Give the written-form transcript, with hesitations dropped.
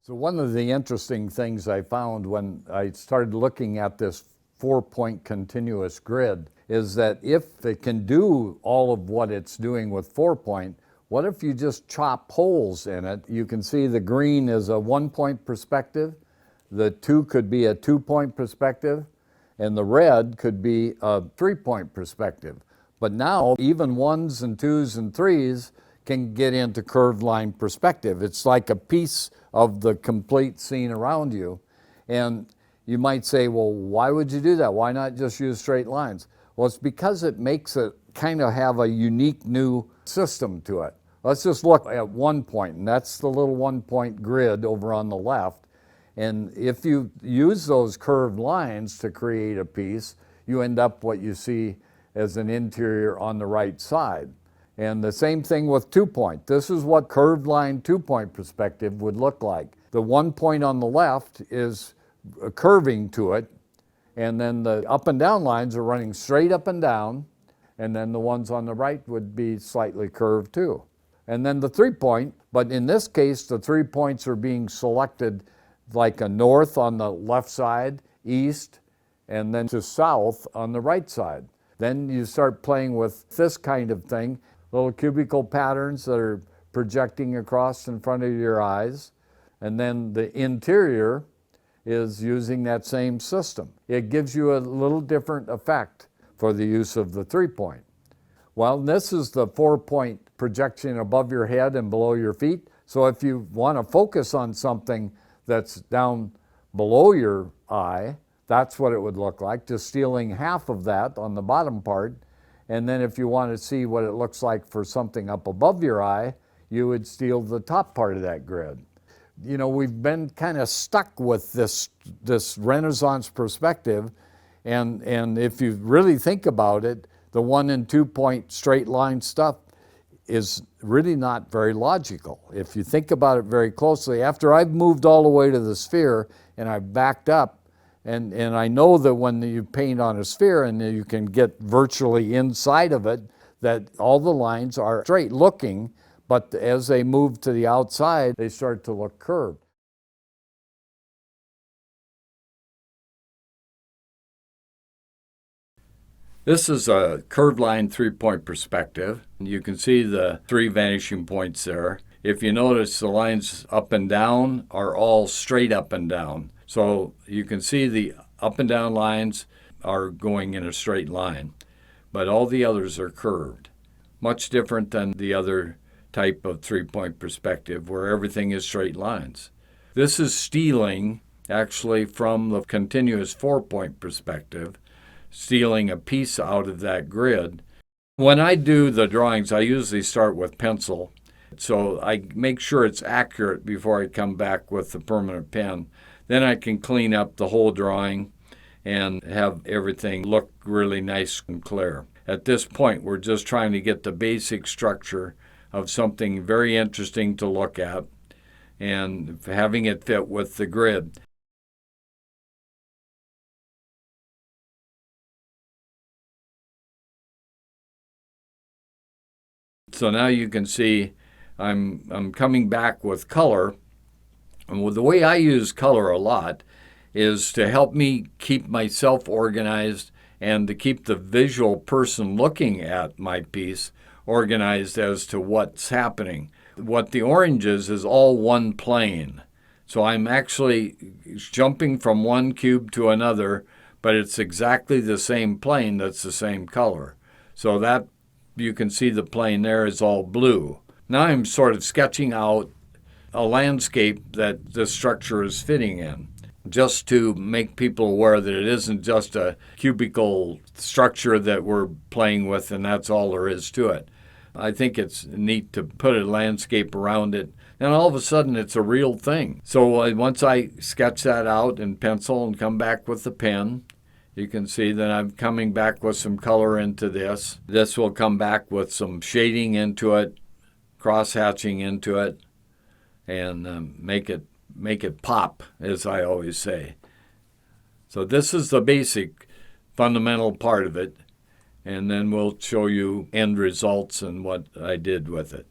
So one of the interesting things I found when I started looking at this 4-point continuous grid is that if it can do all of what it's doing with 4-point, what if you just chop holes in it? You can see the green is a 1-point perspective, the 2 could be a 2-point perspective, and the red could be a 3-point perspective. But now even 1s and 2s and 3s can get into curved line perspective. It's like a piece of the complete scene around you. And you might say, well, why would you do that? Why not just use straight lines? Well, it's because it makes it kind of have a unique new system to it. Let's just look at 1 point, and that's the little 1-point grid over on the left. And if you use those curved lines to create a piece, you end up what you see as an interior on the right side. And the same thing with 2-point. This is what curved line 2-point perspective would look like. The 1 point on the left is curving to it, and then the up and down lines are running straight up and down, and then the ones on the right would be slightly curved too. And then the 3-point, but in this case the 3 points are being selected like a north on the left side, east, and then to south on the right side. Then you start playing with this kind of thing, little cubical patterns that are projecting across in front of your eyes. And then the interior is using that same system. It gives you a little different effect for the use of the 3-point. Well, this is the 4-point projection above your head and below your feet. So if you want to focus on something that's down below your eye, that's what it would look like, just stealing half of that on the bottom part. And then if you want to see what it looks like for something up above your eye, you would steal the top part of that grid. You know, we've been kind of stuck with this Renaissance perspective, and if you really think about it, the 1 and 2-point straight line stuff is really not very logical. If you think about it very closely, after I've moved all the way to the sphere and I've backed up, and I know that when you paint on a sphere and you can get virtually inside of it, that all the lines are straight looking, but as they move to the outside, they start to look curved. This is a curved line 3-point perspective. You can see the 3 vanishing points there. If you notice, the lines up and down are all straight up and down. So you can see the up and down lines are going in a straight line, but all the others are curved. Much different than the other type of 3-point perspective where everything is straight lines. This is stealing actually from the continuous 4-point perspective, stealing a piece out of that grid. When I do the drawings, I usually start with pencil. So I make sure it's accurate before I come back with the permanent pen. Then I can clean up the whole drawing and have everything look really nice and clear. At this point, we're just trying to get the basic structure of something very interesting to look at and having it fit with the grid. So now you can see I'm coming back with color. And the way I use color a lot is to help me keep myself organized and to keep the visual person looking at my piece organized as to what's happening. What the orange is all one plane. So I'm actually jumping from one cube to another, but it's exactly the same plane that's the same color. So that you can see the plane there is all blue. Now I'm sort of sketching out a landscape that the structure is fitting in, just to make people aware that it isn't just a cubical structure that we're playing with and that's all there is to it. I think it's neat to put a landscape around it, and all of a sudden it's a real thing. So once I sketch that out in pencil and come back with the pen, you can see that I'm coming back with some color into this. This will come back with some shading into it, cross-hatching into it, and make it pop, as I always say. So this is the basic fundamental part of it, and then we'll show you end results and what I did with it.